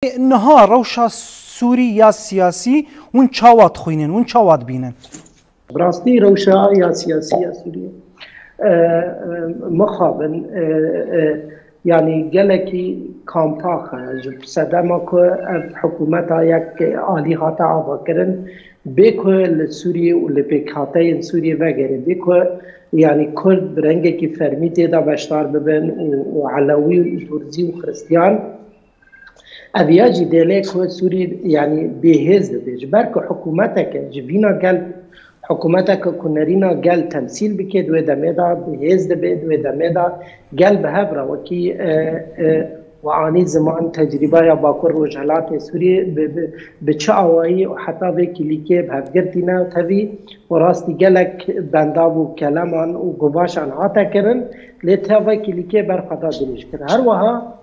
نها روشا سوری یا سیاسی اون چاوات خوینن اون چاوات بینن براستی روشا یا سیاسی یا سوری مخابن يعني جلكي كامباخ صدمكو حكومتها يك آليهاتا عباكرن بيكو السوري واللي بيكاتين سوريا وغيره بيكو يعني كرد برنجة كي فرميتي دا بشتار ببن وعلوي وترزي وخريستيان أبياجي ديليكو سوري يعني بيهز بيج بركو حكومتك جبينا قلب حکومت که کنرینا گل تمثیل بکید و دمیدا بهز دبید و دمیدا گل به هفره وکی و آنی زمان تجربه یا باکر روجهلات سوریه به چه آوایی و حتی به کلیکه به هفگرتینا و تبی و راستی گلک بندا و کلمان و گواشان هاتا کرن لیتا و کلیکه برخطا دلیش کرن هر وها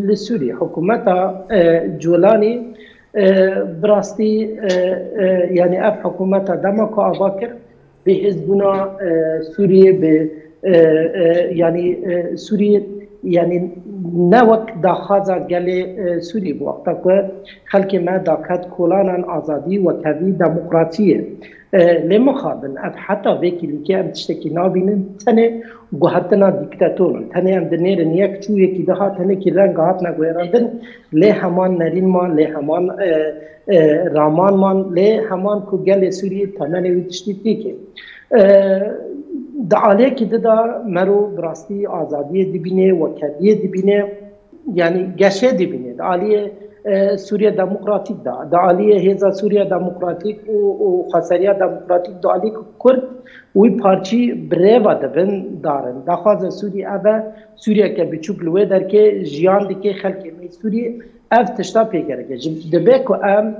لسوریه حکومت جولانی براستی يعني اف حكومتها دمك اباكر بحزبنا سوريا ب يعني سوريا يعني نوك داخازا قال سوريا بوقتك خلك ما داكت كولانا ازادي وكذي ديمقراطيه لمخابن اف حتى فيك اللي كان تشتكي نابين تنه گوهتنا دیکتاتورن تنه ام دنیر نیک چوی کی ده تنه کی رنگ هات نگویراندن له همان نرین ما له همان رامان man له همان کو گل سوریه تمنه ویتشتی کی دعاله کی ده مرو براستی آزادی دبینه و کدیه دبینه yani گشه دبینه دعاله سوريا ديمقراطيك دا عليه هذا سوريا ديمقراطيك وخساريا ديمقراطيك دا عليه كرد وي بارتي بريفا دبن دارن دا خاز سوريا ابا سوريا كبيچوك لوي دركه جيان دكه خلق مي سوريا اف تشتا بيگرگه دبكو ام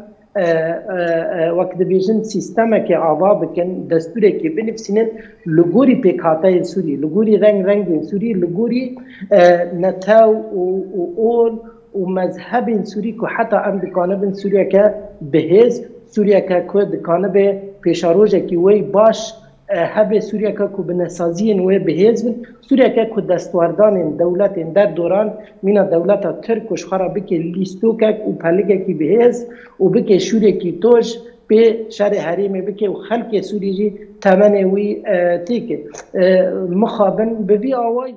وقت بيجن سيستم كي اوا بكن دستور كي بنفسين لغوري بكاتا سوري لغوري رنگ سوري لغوري نتاو و ومذهب سوري كو حتى ام دكانب سوريا ك بهز سوريا ك كو دكانب بيشاروجه كي وي باش هب سوريا ك كو بنسازين وي بهز سوريا ك كو دستوردان دولت در دوران من دولت ترك وشخرا بك ليستو ك وبلغه كي بهز وبك شوري كي توج به شهر حریم بك وخلق سوري جي تمنوي تيك مخابن ببي اواي